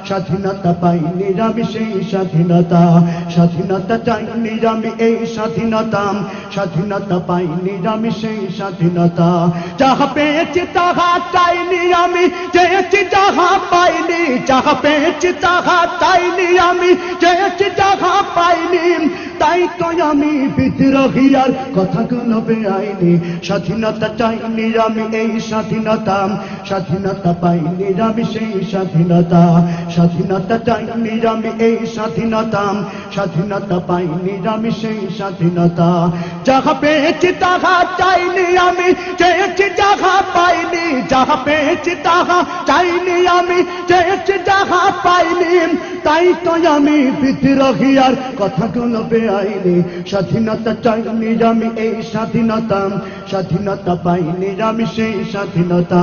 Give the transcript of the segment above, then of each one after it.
স্বাধীনতা পাইনি আমি সেই স্বাধীনতা, স্বাধীনতা চাইনি আমি এই স্বাধীনতা, স্বাধীনতা পাইনি আমি সেই স্বাধীনতা। যাহা পেয়েছি তাহা চাইনি আমি, চেয়েছি যাহা পাইনি, যাহা পেয়েছি তাহা চাইনি আমি, চেয়েছি যাহা পাইনি, তাই তো আমি বিদ্রোহী আর কথাগুলো বেআইনি। স্বাধীনতা চাইনি আমি এই স্বাধীনতা, স্বাধীনতা পাইনি আমি সেই স্বাধীনতা, স্বাধীনতা চাইনি আমি এই স্বাধীনতা, স্বাধীনতা পাইনি আমি সেই স্বাধীনতা। যাহা পেয়েছি তাহা চাইনি আমি, চেয়েছি যাহা পাইনি, যাহা পেয়েছি তাহা চাইনি আমি, চেয়েছি যাহা পাইনি, তাই তো আমি বিদ্রোহী আর কথাগুলো বেআইনি। স্বাধীনতা চাইনি আমি এই স্বাধীনতা, স্বাধীনতা পাইনি আমি সেই স্বাধীনতা,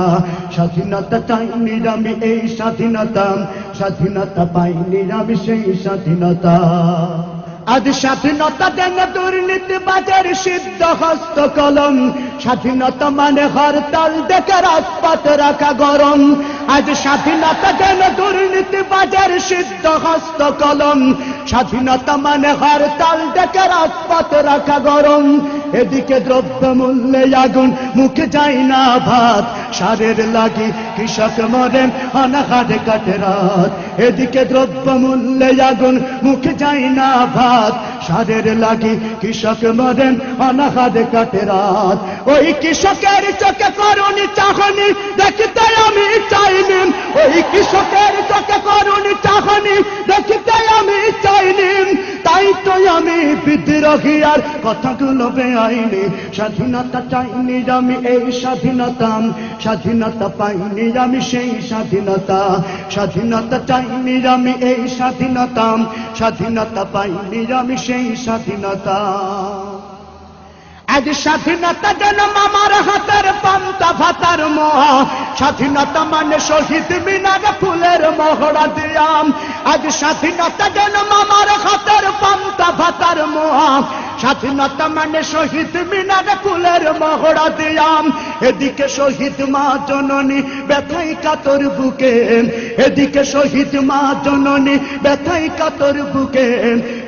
স্বাধীনতা চাইনি আমি এই স্বাধীনতা, স্বাধীনতা পাইনি আমি সেই স্বাধীনতা। আজ স্বাধীনতা দেন দুর্নীতিবাজের সিদ্ধ হস্ত কলম, স্বাধীনতা মানে হরতাল দেখে রাজপথ রাখা গরম। আজ স্বাধীনতা দেন দুর্নীতিবাজের সিদ্ধ হস্ত কলম, স্বাধীনতা মানে হরতাল দেখে রাজপথ রাখা গরম। এদিকে দ্রব্য মূল্যে আগুন, মুখে যায় না ভাত, সারের লাগি কৃষক মরেন অনাহারে কাটে রাত। এদিকে দ্রব্য মূল্যে আগুন, মুখে যায় না ভাত, সারের লাগি কৃষক মরেন অনাহারে কাটে রাত। ওই কৃষকের চোখে করুণী চাহনি দেখিতে আমি চাইনি, ওই কৃষকের চোখে করুণী চাহনি দেখিতে আমি চাইনি, তাই তো আমি বিদ্রোহী আর কথাগুলো বেআইনি। স্বাধীনতা চাইনি আমি এই স্বাধীনতা, স্বাধীনতা পাইনি আমি সেই স্বাধীনতা, স্বাধীনতা চাইনি আমি এই স্বাধীনতা, স্বাধীনতা পাইনি আমি সেই স্বাধীনতা। আজ স্বাধীনতা যেন মামার হাতের পান্তা ভাতার মোয়া, স্বাধীনতা মানে শহীদ মিনারে ফুলের মহড়া দিয়াম। আজ স্বাধীনতা যেন মামার হাতের পান্তা ভাতার মোয়া, স্বাধীনতা মানে শহীদ মিনারে ফুলের মহড়া দিয়াম। এদিকে শহীদ মা জননী ব্যথাই কাতর বুকে, এদিকে শহীদ মা জননী ব্যথাই কাতর বুকে,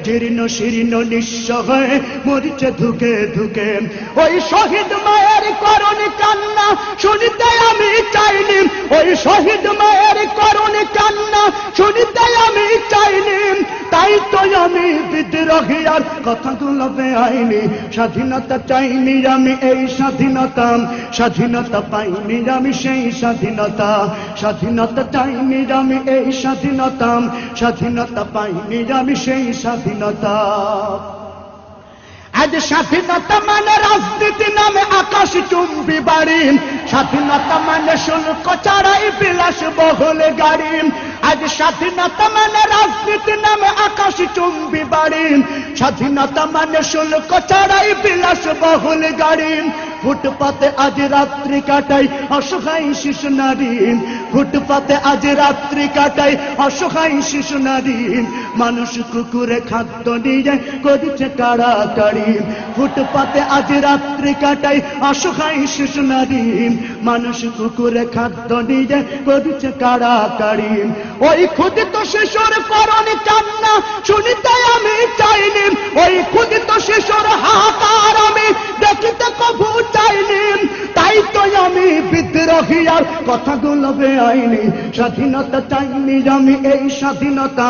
জীর্ণ শীর্ণ নিঃস্ব হয়ে মরিছে ধুকে ধুকে। ওই শহীদ মায়ের করুণী কান্না শুনিতে আমি চাইনি, ওই শহীদ মায়ের করুণী কান্না শুনিতে আমি চাইনি, তাই তো আমি বিদ্রোহী আর কথাগুলো বেআইনি। স্বাধীনতা চাইনি আমি এই স্বাধীনতা, স্বাধীনতা পাইনি আমি সেই স্বাধীনতা, স্বাধীনতা চাইনি আমি এই স্বাধীনতা, স্বাধীনতা পাইনি আমি সেই স্বাধীনতা। আজ স্বাধীনতা মানে রাজনীতি নামে আকাশ চুম্বি বাড়ি, স্বাধীনতা মানে শুল্ক ছাড়াই বিলাস বহুল গাড়ি। আজ স্বাধীনতা মানে রাজনীতি নামে আকাশ চুম্বি বাড়ি, স্বাধীনতা মানে শুল্ক ছাড়াই বিলাস বহুল গাড়ি। ফুটপাতে আজ রাত্রি কাটাই অসহায় শিশু নারী, ফুটপাতে আজ রাত্রি কাটাই অসহায় শিশু নারী, মানুষ কুকুরে খাদ্য নিয়ে করেছে কাড়াকাড়ি। ফুটপাতে আজ রাত্রি কাটাই অসহায় শিশু নারী, মানুষ কুকুরে খাদ্য নিয়ে করেছে কাড়াকাড়ি। ওই ক্ষুদিত শিশুর করুণী কান্না শুনিতে আমি চাইনি, ওই ক্ষুদিত শিশুর হাহাকার আমি দেখিতে কভু চাইনি, তাই তো আমি বিদ্রোহী আর কথাগুলো বেআইনি। স্বাধীনতা চাইনি আমি এই স্বাধীনতা,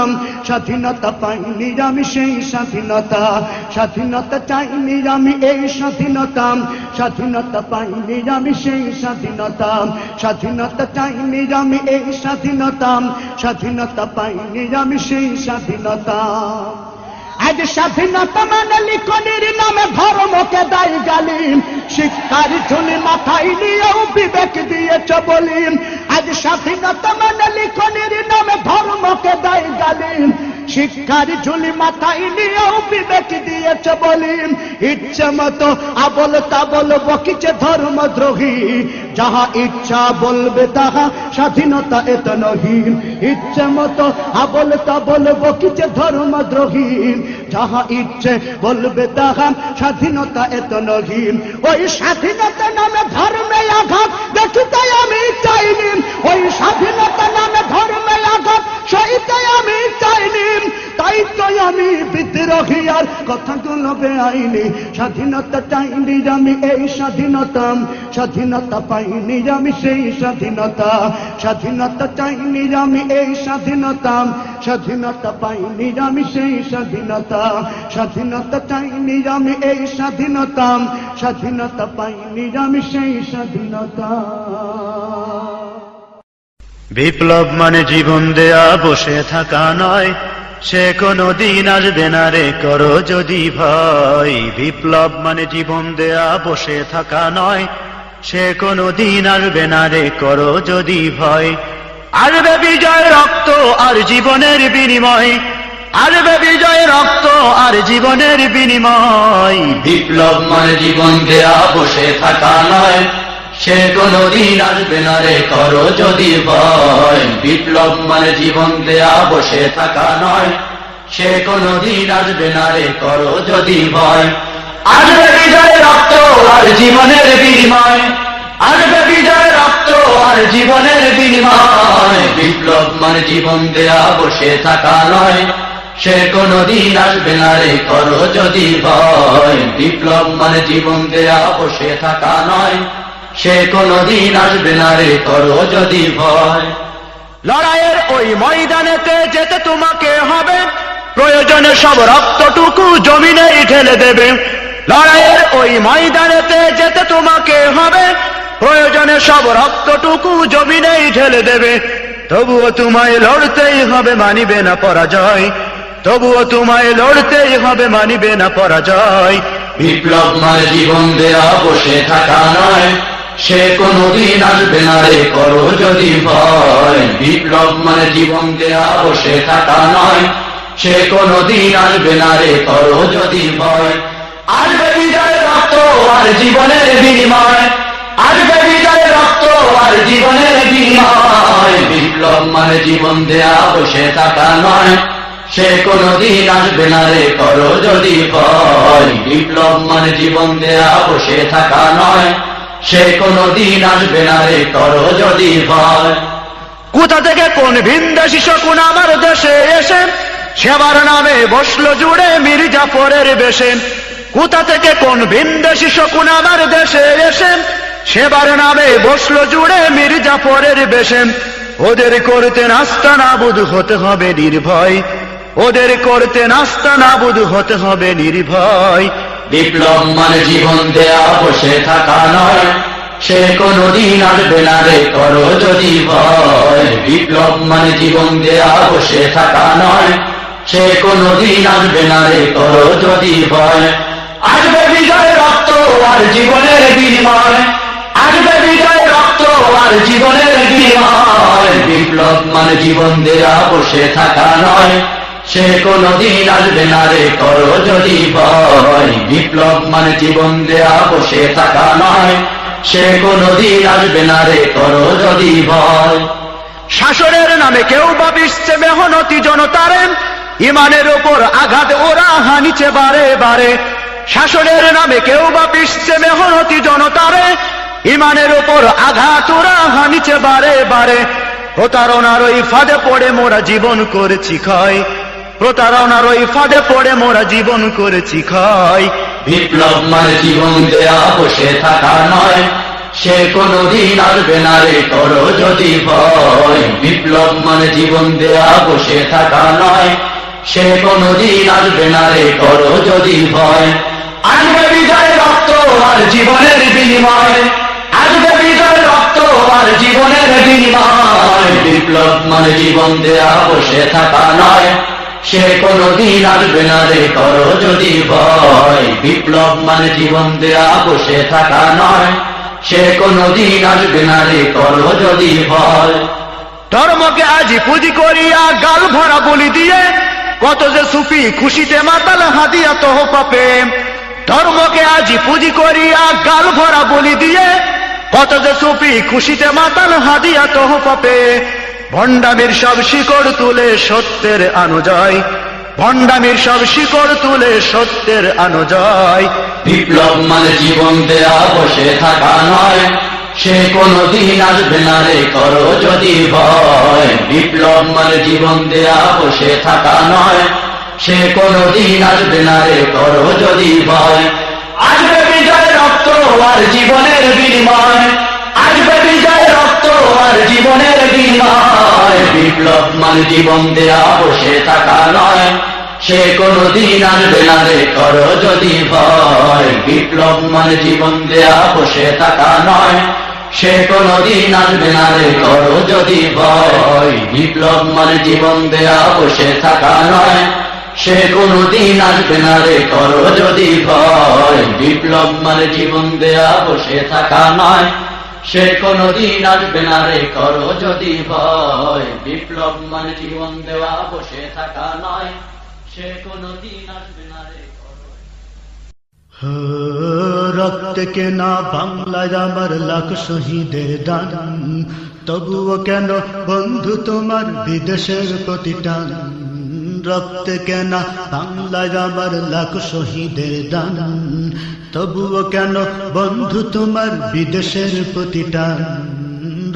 স্বাধীনতা পাইনি আমি সেই স্বাধীনতা, স্বাধীনতা চাইনি আমি এই স্বাধীনতা, স্বাধীনতা পাইনি আমি সেই স্বাধীনতা, স্বাধীনতা চাইনি আমি এই স্বাধীনতা, স্বাধীনতা পাইনি আমি সেই স্বাধীনতা। আজ স্বাধীনতা মানে লিখনির নামে ধর্মকে দায়ী গালি, শিক্ষার ঝুলি মাথায় নিয়েও বিবেক দিয়েছ বলি। আজ স্বাধীনতা মানে লিখনির নামে ধর্মকে দায়ী গালি, শিক্ষার ঝুলি মাথায় নিয়েও বিবেক দিয়েছে বলি, ইচ্ছে মতো আবল তাবল বকিছে ধর্মদ্রোহী, যাহা ইচ্ছা বলবে তাহা স্বাধীনতা এত নহি, ইচ্ছে মতো আবল তাবল বকিছে ধর্মদ্রোহী, যাহা ইচ্ছে বলবে তাহা স্বাধীনতা এত নহি। ওই স্বাধীনতা নামে ধর্মে আঘাত দেখিতে আমি চাইনি, ওই স্বাধীনতা নামে ধর্মে আঘাত সইতে আমি চাইনি, তাই তো আমি বিদ্রোহী আর কথাগুলো বেআইনি। স্বাধীনতা চাইনি আমি এই স্বাধীনতা, স্বাধীনতা পাইনি আমি সেই স্বাধীনতা, স্বাধীনতা চাইনি আমি এই স্বাধীনতা, স্বাধীনতা পাইনি আমি সেই স্বাধীনতা, স্বাধীনতা চাইনি আমি এই স্বাধীনতা, স্বাধীনতা পাইনি আমি সেই স্বাধীনতা। বিপ্লব মানে জীবন দেয়া বসে থাকা নয়, সে কোনো দিন আসবে না রে করো যদি ভয়। বিপ্লব মানে জীবন দেয়া বসে থাকা নয়, সে কোনো দিন আসবে না রে করো যদি ভয়। আসবে বিজয় রক্ত আর জীবনের বিনিময়, আসবে বিজয় রক্ত আর জীবনের বিনিময়। বিপ্লব মানে জীবন দেয়া বসে থাকা নয়, সে কোনো দিন আসবে না রে করো যদি ভয়। বিপ্লব মানে জীবন দেয়া বসে থাকা নয়, সে কোনো দিন আসবে না রে করো যদি ভয়। আসবে বিজয় রক্ত আর জীবনের বিনিময়, আসবে বিজয় রক্ত আর জীবনের বিনিময়। বিপ্লব মানে জীবন দেয়া বসে থাকা নয়, সে কোনো দিন আসবে না রে করো যদি ভয়। বিপ্লব মানে জীবন দেয়া বসে থাকা নয়, সে কোনো দিন আসবে না রে করো যদি ভয়। লড়াইয়ের ওই ময়দানেতে যেতে তোমাকে হবে, প্রয়োজনে সব রক্তটুকু জমিনেই ঢেলে দেবে। লড়াইয়ের ওই ময়দানেতে যেতে তোমাকে হবে, প্রয়োজনে সব রক্তটুকু জমিনেই ঢেলে দেবে। তবুও তোমায় লড়তেই হবে, মানিবে না পরাজয়, তবুও তোমায় লড়তেই হবে, মানিবে না পরাজয়। বিপ্লব মানে জীবন দেয়া বসে থাকা নয়, সে কোনো দিন আসবে না রে করো যদি ভয়। বিপ্লব মানে জীবন দেয়া বসে থাকা নয়, সে কোনো দিন আসবে না রে করো যদি ভয়। আসবে বিজয় রক্ত আর জীবনের বিনিময়, আসবে বিজয় রক্ত আর জীবনের বিনিময়। বিপ্লব মানে জীবন দেয়া বসে থাকা নয়, সে কোনো দিন আসবে না রে করো যদি ভয়। বিপ্লব মানে জীবন দেয়া বসে থাকা নয়, সে কোনো দিন আসবে না রে করো যদি ভয়। কোথা থেকে কোন ভিনদেশী শকুন আমার দেশে এসে সেবার নামে বসলো জুড়ে মীর জাফরের বেশে। কোথা থেকে কোন ভিনদেশী শকুন আমার দেশে এসে সেবার নামে বসলো জুড়ে মীর জাফরের বেশে। ওদের করতে নাস্তা নাবুদ হতে হবে নির্ভয়, ওদের করতে নাস্তা নাবুদ হতে হবে নির্ভয়। বিপ্লব মানে জীবন দেয়া বসে থাকা নয়, সে কোনো দিন আসবে না রে করো যদি ভয়। বিপ্লব মানে জীবন দেয়া বসে থাকা নয়, সে কোনো দিন আসবে না রে করো যদি ভয়। আসবে বিজয় রক্ত আর জীবনের বিনিময়, আসবে বিজয় রক্ত আর জীবনের বিনিময়। বিপ্লব মানে জীবন দেয়া বসে থাকা নয়, সে কোনো দিন আসবে না রে করো যদি ভয়। বিপ্লব মানে জীবন দেয়া বসে থাকা নয়, সে কোনো দিন আসবে না রে করো যদি ভয়। শাসনের নামে কেউ বা পিষছে মেহনতি জনতারে, ইমানের ওপর আঘাত ওরা হানিছে বারে বারে। শাসনের নামে কেউ বা পিষছে মেহনতি জনতারে, ইমানের ওপর আঘাত ওরা হানিছে বারে বারে। প্রতারণার ওই ফাঁদে পড়ে মোরা জীবন করেছি ক্ষয়, প্রতারণার ওই ফাঁদে পড়ে মোরা জীবন করেছি ক্ষয়। বিপ্লব মানে জীবন দেয়া বসে থাকা নয়, সে কোনো দিন আসবে না রে করো যদি ভয়। বিপ্লব মানে জীবন দেয়া বসে থাকা নয়, সে কোনো দিন আসবে না রে করো যদি ভয়। আসবে বিজয় রক্ত আর জীবনের বিনিময়, আসবে বিজয় রক্ত আর জীবনের বিনিময়। বিপ্লব মানে জীবন দেয়া বসে থাকা নয়, সে কোনো দিন আসবে না রে করো যদি ভয়। বিপ্লব মানে জীবন দেয়া বসে থাকা নয়, সে কোনো দিন আসবে না রে করো যদি ভয়। ধর্মকে আজ পুঁজি করিয়া গাল ভরা বলি দিয়ে, কত যে সুফি খুশিতে মাতাল হাদিয়া তোহফা পেয়ে, ধর্মকে আজি পুঁজি করিয়া গাল ভরা বলি দিয়ে, কত যে সুফি খুশিতে মাতাল হাদিয়া তোহফা পেয়ে, ভণ্ডামির সব শিকড় তুলে সত্যের অনুজয়, ভণ্ডামির সব শিকড় তুলে সত্যের অনুজয়। বিপ্লব মানে জীবন দেয়া বসে থাকা নয়, সে কোনদিন আসবে না রে করো যদি ভয়। বিপ্লব মানে জীবন দেয়া বসে থাকা নয়, সে কোনদিন আসবে না রে করো যদি ভয়। আসবে বিজয় রক্ত আর জীবনের বিনিময়, আসবে বিজয় রক্ত আর জীবনের বিনিময়। বিপ্লব মানে জীবন দেয়া বসে থাকা নয়, সে কোনদিন আসবে না রে করো যদি ভয়। বিপ্লব মানে জীবন দেয়া বসে থাকা নয়, সে কোনদিন আসবে না রে করো যদি ভয়। বিপ্লব মানে জীবন দেয়া বসে থাকা নয়, সে কোনদিন আসবে না রে করো যদি ভয়। বিপ্লব মানে জীবন দেয়া বসে থাকা নয়, সে কোনদিন আসবে না রে করো যদি ভয়। বিপ্লব মানে জীবন দেওয়া বসে থাকা নয়, সে কোনদিন আসবে না রে করো। রক্ত কেনা বাংলায় আমার লাখ শহীদের দান, তবুও কেন বন্ধু তোমার বিদেশের প্রতি টান। রক্ত কেনা বাংলায় আমার লাখ শহীদের দান, তবুও কেন বন্ধু তোমার বিদেশের প্রতি টান।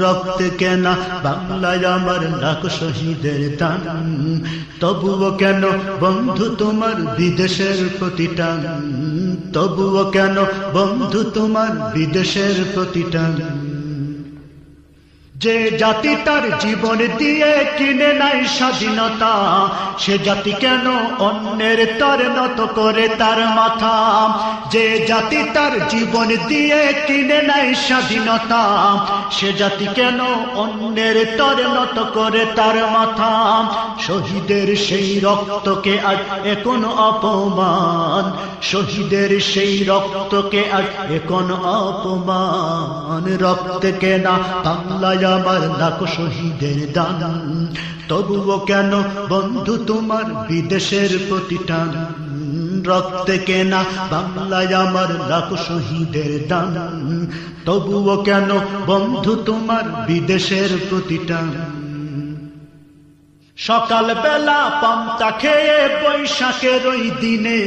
রক্ত কেনা বাংলায় আমার লাখ শহীদের দান, তবুও কেন বন্ধু তোমার বিদেশের প্রতি টান। তবুও কেন বন্ধু তোমার বিদেশের প্রতি টান। যে জাতি তার জীবন দিয়ে কিনে নাই স্বাধীনতা, সে জাতি কেন অন্যের তরে নত করে তার মাথা। যে জাতি তার জীবন দিয়ে কিনে নাই স্বাধীনতা, সে জাতি কেন অন্যের তরে নত করে তার মাথা। শহীদের সেই রক্তকে আজ এখন অপমান, শহীদের সেই রক্তকে আজ এখন অপমান। রক্ত কেনা বাংলায় আমার লাখ শহীদের দান, তবুও কেন বন্ধু তোমার বিদেশের প্রতি টান। রক্ত কেনা বাংলায় আমার লাখ শহীদের দান, তবুও কেন বন্ধু তোমার বিদেশের প্রতি টান। সকাল বেলা পান্তা খেয়ে বৈশাখের ওই দিনে,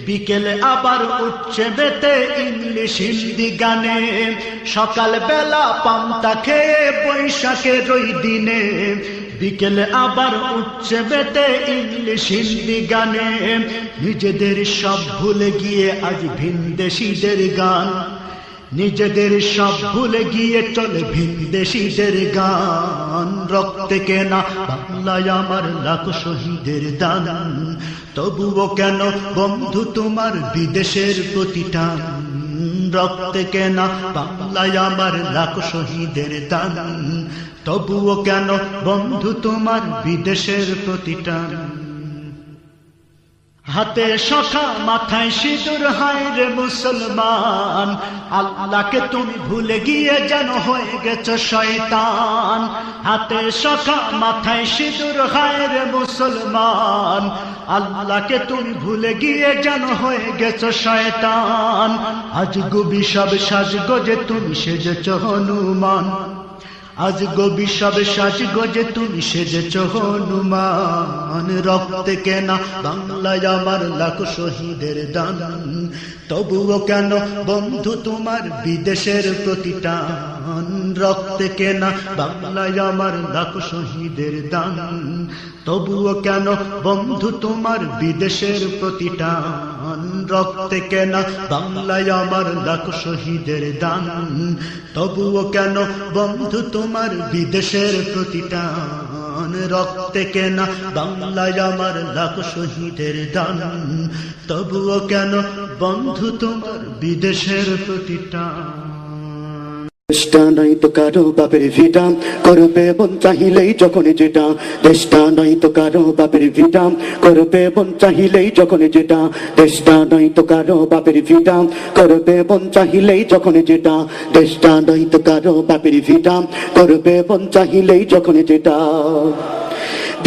বিকেলে আবার উঠছে বেতে ইংলিশ হিন্দি গানে। সকাল বেলা পান্তা খেয়ে বৈশাখের ওই দিনে, বিকেলে আবার উঠছে বেতে ইংলিশ হিন্দি গানে। নিজেদের সব ভুলে গিয়ে আজ ভিনদেশীদের গান, নিজেদের সব ভুলে গিয়ে চলে ভিনদেশীদের গান। রক্তে কেনা বাংলায় আমার লাখ শহীদের দান, তবুও কেন বন্ধু তোমার বিদেশের প্রতি টান। রক্তে কেনা বাংলায় আমার লাখ শহীদের দান, তবুও কেন বন্ধু তোমার বিদেশের প্রতি টান। হাতে শখা মাথায় সিঁদুর, হায় রে মুসলমান, আল্লাহকে তুমি ভুলে গিয়ে যেন হয়ে গেছো শয়তান। হাতে শখা মাথায় সিঁদুর, হায় রে মুসলমান, আল্লাহকে তুমি ভুলে গিয়ে যেন হয়ে গেছো শয়তান। আজ গবি সব সাজগোজে তুমি সেজেছ হনুমান, আজ গবি সব সাজগোজে তুমি সেজেছ হনুমান। রক্তে কেনা বাংলায় আমার লাখ শহীদের দান, তবুও কেন বন্ধু তোমার বিদেশের প্রতি টান। রক্তে কেনা বাংলায় আমার লাখ শহীদের দান, তবুও কেন বন্ধু তোমার বিদেশের প্রতি টান। রক্তে কেনা বাংলায় আমার লাখ শহীদের দান, তবুও কেন বন্ধু তোমার বিদেশের প্রতি টান। রক্তে কেনা বাংলায় আমার লাখ শহীদের দান, তবুও কেন বন্ধু তোমার বিদেশের প্রতি টান। দেশটা নাই তো কারো বাপের ভিটা, করবে মন চাহিলেই যখন যেটা। দেশটা নাই তো কারো বাপের ভিটা, করবে মন চাহিলেই যখন যেটা। দেশটা নাই তো কারো বাপের ভিটা, করবে মন চাহিলেই যখন যেটা। দেশটা নাই তো কারো বাপের ভিটা, করবে মন চাহিলেই যখন যেটা।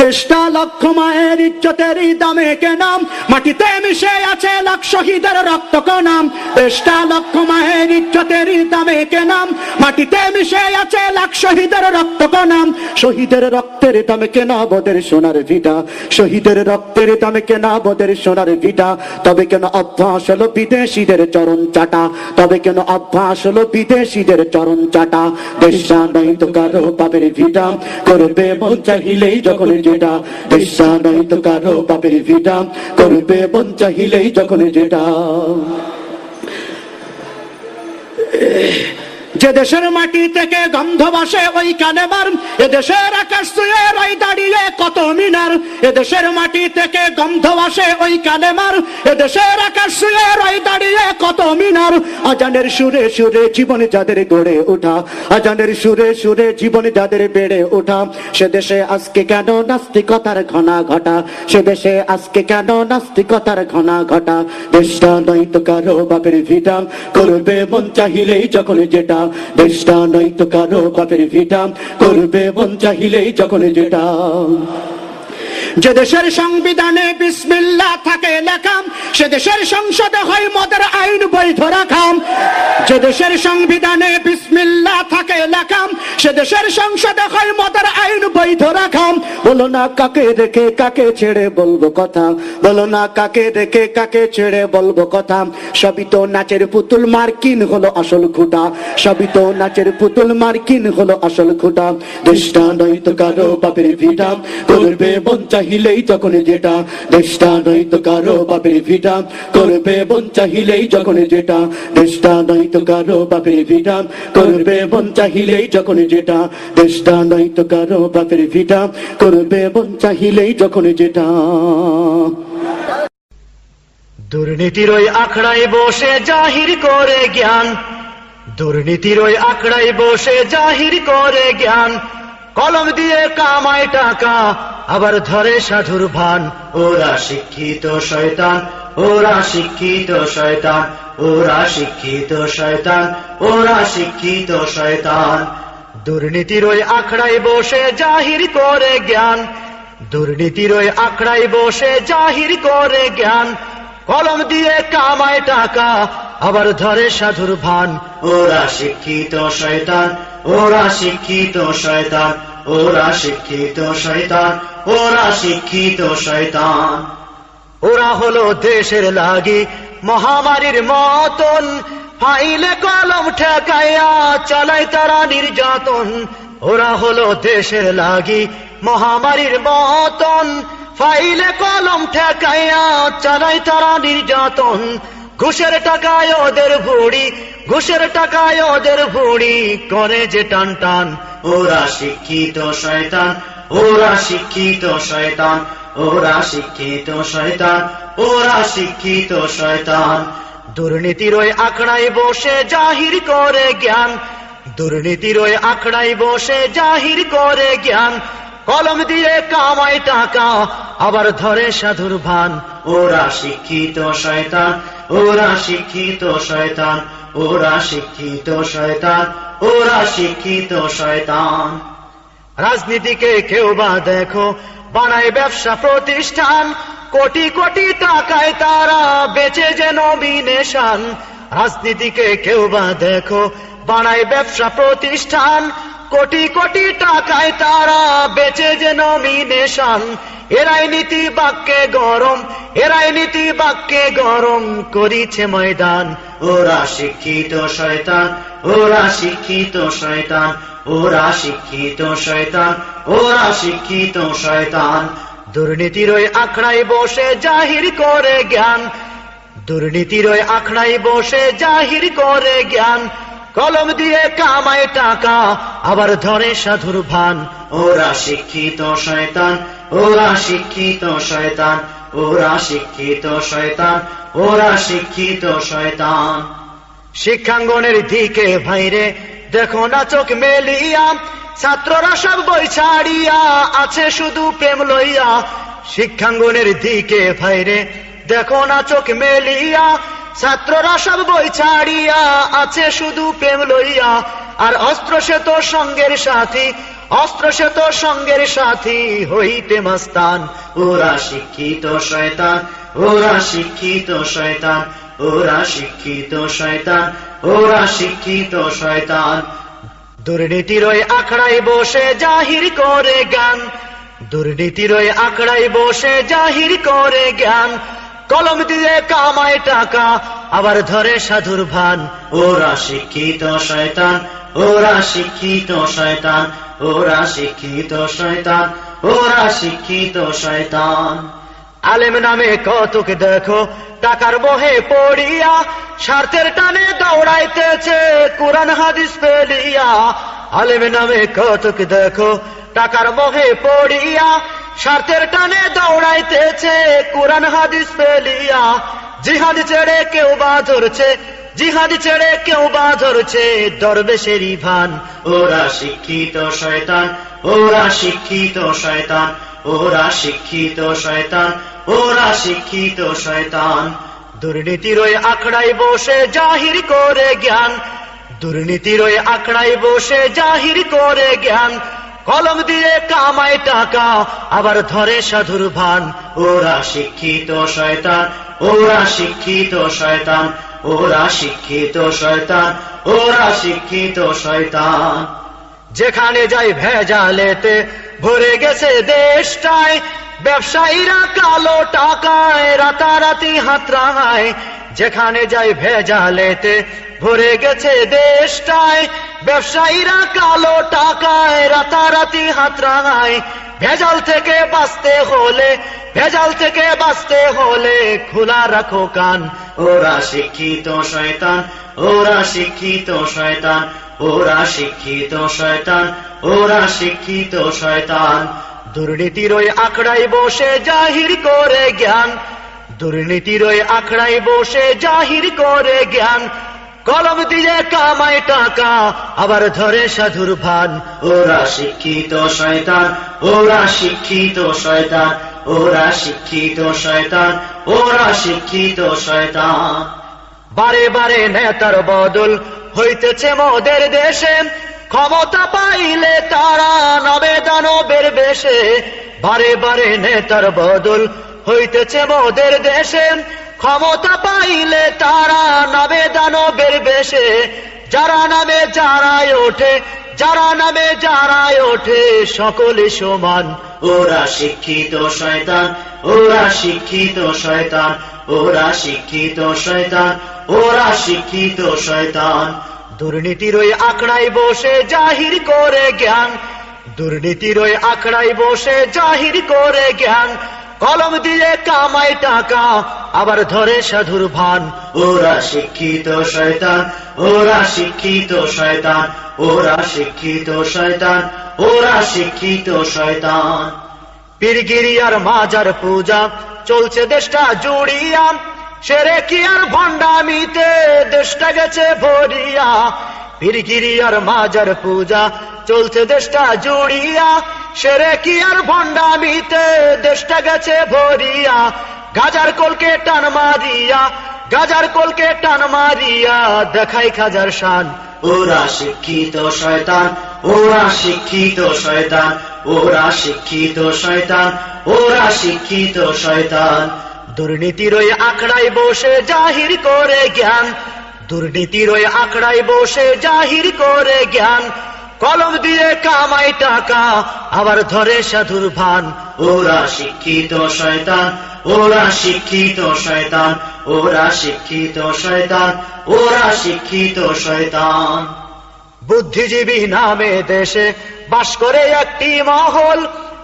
দেশটা লক্ষ মায়ের ইজ্জতের দামে কেনাম, মাটিতে মিশে আছে লাখ শহীদের রক্ত কণাম। দেশটা লক্ষ মায়ের ইজ্জতের দামে কেনাম, মাটিতে মিশে আছে লাখ শহীদের রক্ত কণাম। শহীদের রক্তের দামে কেনা বদের সোনার ভিটা, শহীদের রক্তের দামে কেনা বদের সোনার ভিটা। তবে কেন অভ্যাস হলো বিদেশিদের চরণ চাটা, তবে কেন অভ্যাস হলো বিদেশিদের চরণ চাটা। দেশটা নাই তো কারো বাপের ভিটা, করবে মন চাহিলেই যখন যেটা। দেশটা নাই তো কারো বাপের ভিটা, করবে মন চাহিলেই যখন যেটা। যে দেশের মাটি থেকে গন্ধ ভাসে ওই কানে মার, এ দেশের আকাশ ছুঁয়ে রয় দাঁড়িয়ে কত মিনার। এ দেশের মাটি থেকে গন্ধ ভাসে ওই কানে মার, এ দেশের আকাশ ছুঁয়ে রয় দাঁড়িয়ে কত মিনার। আজানের সুরে সুরে জীবন যাদের গড়ে ওঠা, আজানের সুরে সুরে জীবন যাদের বেড়ে ওঠা। সে দেশে আজকে কেন নাস্তিকতার ঘনা ঘটা, সে দেশে আজকে কেন নাস্তিকতার ঘনা ঘটা। দেশটা নাই তো কারো বাপের ভিটা, করবে মন চাহিলেই যখন যেটা। দেশটা নাই তো কারো বাপের ভিটা, করবে মন চাহিলেই যখন যেটা। যে দেশের সংবিধানে বিসমিল্লাহ থাকে লেখা, সে দেশের সংসদে হয় মদের আইন বৈধ রাখা। যে দেশের সংবিধানে বিসমিল্লাহ থাকে লেখা, সে দেশের সংসদে হয় মদের আইন বৈধ রাখা। বলো না কাকে রেখে কাকে ছেড়ে বলবো কথা, বলো না কাকে রেখে কাকে ছেড়ে বলবো কথা। সবই তো নাচের পুতুল, মার্কিন হলো আসল খুঁটা, সবই তো নাচের পুতুল, মার্কিন হলো আসল খুঁটা। দেশটা নয় তো কারো বাপের ভিটা, করবে মন চাহিলেই যখন যেটা। দেশটা নয় তো কারো বাপের ভিটা, করবে মন চাহিলেই যখন যেটা। দেশটা নয় তো কারো বাপের ভিটা, করবে মন চাহিলেই যখন যেটা। দেশটা নয় তো কারো বাপের ভিটা, করবে মন চাহিলেই যখন যেটা। দুর্নীতির ওই আখড়ায় বসে জাহির করে জ্ঞান, দুর্নীতির ওই আখড়ায় বসে জাহির করে জ্ঞান। কলম দিয়ে কামায় টাকা, আবার ধরে সাধুর ভান। ওরা শিক্ষিত শয়তান, ওরা শিক্ষিত শয়তান, ওরা শিক্ষিত শয়তান, ওরা শিক্ষিত শয়তান। দুর্নীতির ওই আখড়ায় বসে জাহির করে জ্ঞান, দুর্নীতির ওই আখড়ায় বসে জাহির করে জ্ঞান। কলম দিয়ে কামায় টাকা, আবার ধরে সাধুর ভান। ওরা শিক্ষিত শয়তান, ওরা শিক্ষিত শয়তান, ওরা শিক্ষিত শয়তান, ওরা শিক্ষিত শয়তান। ওরা হলো দেশের লাগি মহামারীর মতন, ফাইলে কলম ঠেকাইয়া চালায় তারা নির্যাতন। ওরা হলো দেশের লাগি মহামারীর মতন, ফাইলে কলম ঠেকাইয়া চালায় তারা নির্যাতন। ঘুষের টাকায় ওদের ভুড়ি, ঘুষের টাকায় ওদের ভুড়ি করে যে টান টান। ওরা শিক্ষিত শয়তান, ওরা শিক্ষিত শয়তান, ওরা শিক্ষিত শয়তান, ওরা শিক্ষিত শয়তান। দুর্নীতির ওই আখড়ায় বসে জাহির করে জ্ঞান, দুর্নীতির ওই আখড়ায় বসে জাহির করে জ্ঞান। কলম দিয়ে কামায় টাকা, আবার ধরে সাধুর ভান। ওরা শিক্ষিত শয়তান, ওরা শিক্ষিত শয়তান, ওরা শিক্ষিত শয়তান, ওরা শিক্ষিত শয়তান। রাজনীতিকে কেউ বা দেখো বানায় ব্যবসা প্রতিষ্ঠান, কোটি কোটি টাকায় তারা বেচে যেন বিনেশান। রাজনীতিকে কেউ বা দেখো বানায় ব্যবসা প্রতিষ্ঠান, কোটি কোটি টাকায় তারা বেচে যেন বিনেশান। এরাই নীতি বাক্যে গরম, এরাই নীতি বাক্যে গরম করিছে ময়দান। ওরা শিক্ষিত শয়তান, ওরা শিক্ষিত শয়তান, ওরা শিক্ষিত শয়তান, ওরা শিক্ষিত শয়তান। দুর্নীতির ওই আখড়ায় বসে জাহির করে জ্ঞান, দুর্নীতির ওই আখড়ায় বসে জাহির করে জ্ঞান। কলম দিয়ে কামায় টাকা, আবার ধরে সাধুর ভান। ওরা শিক্ষিত শয়তান, ওরা শিক্ষিত শয়তান, ওরা শিক্ষিত শয়তান, ওরা শিক্ষিত শয়তান। শিক্ষাঙ্গনের দিকে ভাইরে দেখো না চোখ মেলিয়া, ছাত্ররা সব বই ছাড়িয়া আছে শুধু প্রেম লইয়া। শিক্ষাঙ্গনের দিকে ভাইরে দেখো না চোখ মেলিয়া, ছাত্ররা সব বই ছাড়িয়া আছে শুধু প্রেম লইয়া। আর অস্ত্র সে তো সঙ্গের সাথী, অস্ত্র সে তো সঙ্গের সাথী হইতে মাস্তান। ওরা শিক্ষিত শয়তান, ওরা শিক্ষিত শয়তান, ওরা শিক্ষিত শয়তান, ওরা শিক্ষিত শয়তান। দুর্নীতির ওই আখড়ায় বসে জাহির করে জ্ঞান, দুর্নীতির ওই আখড়ায় বসে জাহির করে জ্ঞান। কলম দিয়ে কামায় টাকা আবার ধরে সাধুর ভান। ওরা শিক্ষিত শয়তান, ওরা শিক্ষিত শয়তান, ওরা শিক্ষিত শয়তান, ওরা শিক্ষিত শয়তান। আলেম নামে কতক দেখো টাকার মোহে পড়িয়া, স্বার্থের টানে দৌড়াইতেছে কুরআন হাদিস ফেলিয়া। আলেম নামে কতক দেখো টাকার মোহে পড়িয়া, স্বার্থের টানে দৌড়াইতেছে কুরআন হাদিস ফেলিয়া। জিহাদ ছেড়ে কেউ বা ধরছে, জিহাদ ছেড়ে কেউ বা ধরছে দরবেশেরই ভান। ওরা শিক্ষিত শয়তান, ওরা শিক্ষিত শয়তান, ওরা শিক্ষিত শয়তান, ওরা শিক্ষিত শয়তান। দুর্নীতির ওই আখড়ায় বসে জাহির করে জ্ঞান, দুর্নীতির ওই আখড়ায় বসে জাহির করে জ্ঞান। কলম দিয়ে কামায় টাকা আবার ধরে সাধুর ভান। ওরা শিক্ষিত শয়তান, ওরা শিক্ষিত শয়তান, ওরা শিক্ষিত শয়তান, ওরা শিক্ষিত শয়তান। যেখানে যাই ভেজালেতে ভরে গেছে দেশটায়, ব্যবসায়ীরা কালো টাকায় রাতারাতি হাতড়ায়। যেখানে যাই ভেজালেতে ভরে গেছে দেশটায়, ব্যবসায়ীরা কালো টাকায় রাতারাতি হাতড়ায়। ভেজাল থেকে বাঁচতে হলে, ভেজাল থেকে বাঁচতে হলে খোলা রাখো কান। ওরা শিক্ষিত শয়তান, ওরা শিক্ষিত শয়তান, ওরা শিক্ষিত শয়তান, ওরা শিক্ষিত শয়তান। দুর্নীতির ওই আখড়ায় বসে জাহির করে জ্ঞান, দুর্নীতির ওই আখড়ায় বসে জাহির করে জ্ঞান। কলম দিয়ে কামায় টাকা আবার ধরে সাধুর ভান। ওরা শিক্ষিত শয়তান, ওরা শিক্ষিত শয়তান, ওরা শিক্ষিত শয়তান, ওরা শিক্ষিত শয়তান। বারে বারে নেতার বদল হইতেছে মোদের দেশে, ক্ষমতা পাইলে তারা নামে দানবের বেশে। বারে বারে নেতার বদল হইতেছে মোদের দেশে, ক্ষমতা পাইলে তারা নামে দানবের বেশে। যারা নামে যারাই ওঠে, যারা নামে যারাই ওঠে সকলে সমান। ওরা শিক্ষিত শয়তান, ওরা শিক্ষিত শয়তান, ওরা শিক্ষিত শয়তান, ওরা শিক্ষিত শয়তান। দুর্নীতির ওই আখড়ায় বসে জাহির করে জ্ঞান, দুর্নীতির ওই আখড়ায় বসে জাহির করে জ্ঞান। কলম দিয়ে কামায় টাকা আবার ধরে সাধুর ভান। ওরা শিক্ষিত শয়তান, ওরা শিক্ষিত শয়তান, ওরা শিক্ষিত শয়তান, ওরা শিক্ষিত শয়তান। পীরগিরি আর মাজার পূজা চলছে দেশটা জুড়িয়া, সেরে কি আর ভণ্ডামিতে দেশটা গেছে ভরিয়া। পীরগিরি আর মাজার পূজা চলছে দেশটা জুড়িয়া, সেরে কি আর ভণ্ডামিতে দেশটা গেছে ভরিয়া। গাজার কলকে টান মারিয়া, গাজার কলকে টান মারিয়া দেখাই খাজার শান। ওরা শিক্ষিত শয়তান, ওরা শিক্ষিত শয়তান, ওরা শিক্ষিত শয়তান, ওরা শিক্ষিত শয়তান। দুর্নীতির ওই আখড়ায় বসে জাহির করে জ্ঞান, দুর্নীতির ওই আখড়ায় বসে জাহির করে জ্ঞান। কলম দিয়ে কামাই টাকা আবার ধরে সাধুর ভান। ওরা শিক্ষিত শয়তান, ওরা শিক্ষিত শয়তান, ওরা শিক্ষিত শয়তান, ওরা শিক্ষিত শয়তান। বুদ্ধিজীবী নামে দেশে বাস করে একটি মহল,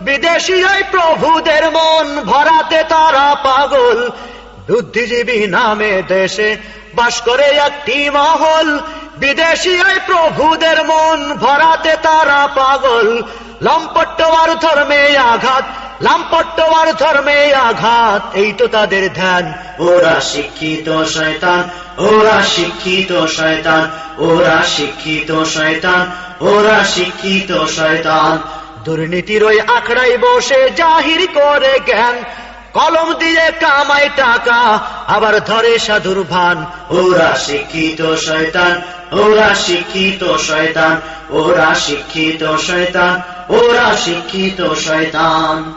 বিদেশি ওই প্রভুদের মন ভরাতে তারা পাগল। বুদ্ধিজীবী নামে দেশে বাস করে একটি মহল, বিদেশি ওই প্রভুদের মন ভরাতে তারা পাগল। লম্পট্ট আর ধর্মে আঘাত, লম্পট্ট আর ধর্মে আঘাত, এই তো তাদের ধ্যান। ওরা শিক্ষিত শয়তান, ওরা শিক্ষিত শয়তান, ওরা শিক্ষিত শয়তান, ওরা শিক্ষিত শয়তান। দুর্নীতির ওই আখড়ায় বসে জাহির করে জ্ঞান, কলম দিয়ে কামাই টাকা আবার ধরে সাধুর ভান। ওরা শিক্ষিত শয়তান, ওরা শিক্ষিত শয়তান, ওরা শিক্ষিত শয়তান, ওরা শিক্ষিত শয়তান।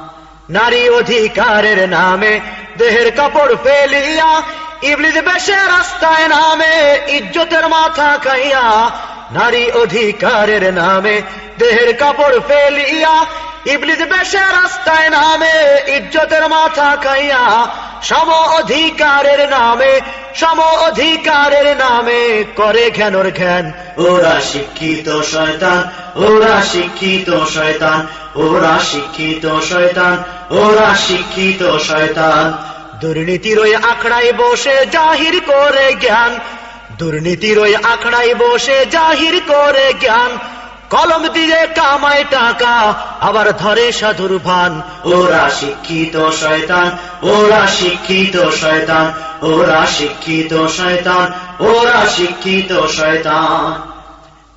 নারী অধিকারের নামে দেহের কাপড় ফেলিয়া ইবলিস বেশে রাস্তায় নামে ইজ্জতের মাথা খাইয়া। নারী অধিকারের নামে দেহের কাপড় ফেলিয়া ইবলিস বেশে রাস্তায় নামে ইজ্জতের মাথা খাইয়া। সম অধিকারের নামে করে জ্ঞানর জ্ঞান। ওরা শিক্ষিত শয়তান, ওরা শিক্ষিত শয়তান, ওরা শিক্ষিত শয়তান, ওরা শিক্ষিত শয়তান। দুর্নীতির ওই আখড়ায় বসে জাহির করে জ্ঞান, দুর্নীতির ওই আখড়ায় বসে জাহির করে জ্ঞান। কলম দিয়ে কামায় টাকা আবার ধরে সাধুর ভান। ওরা শিক্ষিত শয়তান, ওরা শিক্ষিত শয়তান, ওরা শিক্ষিত শয়তান, ওরা শিক্ষিত শয়তান।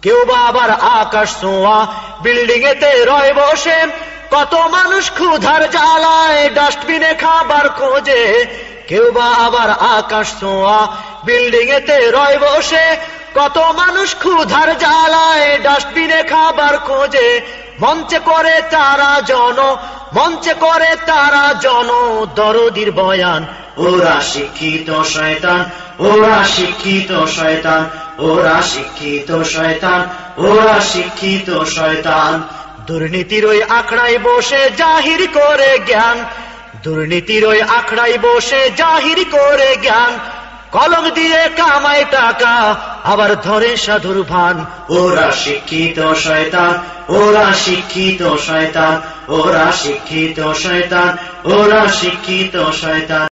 কেউ বা আবার আকাশ ছোঁয়া বিল্ডিং এতে রয় বসে, কত মানুষ ক্ষুধার জ্বালায় ডাস্টবিনে খাবার খোঁজে। কেউ বা আবার আকাশ ছোঁয়া বিল্ডিং এতে রয় বসে, কত মানুষ ক্ষুধার জ্বালায় ডাস্টবিনে খাবার খোঁজে। মঞ্চে করে তারা জন দরদির বয়ান। ওরা শিক্ষিত শয়তান, ওরা শিক্ষিত শয়তান, ওরা শিক্ষিত শয়তান, ওরা শিক্ষিত শয়তান। দুর্নীতির ওই আখড়ায় বসে জাহির করে জ্ঞান, দুর্নীতির ওই আখড়ায় বসে জাহির করে জ্ঞান। কলম দিয়ে কামায় টাকা আবার ধরে সাধুর ভান। ওরা শিক্ষিত শয়তান, ওরা শিক্ষিত শয়তান, ওরা শিক্ষিত শয়তান, ওরা শিক্ষিত শয়তান।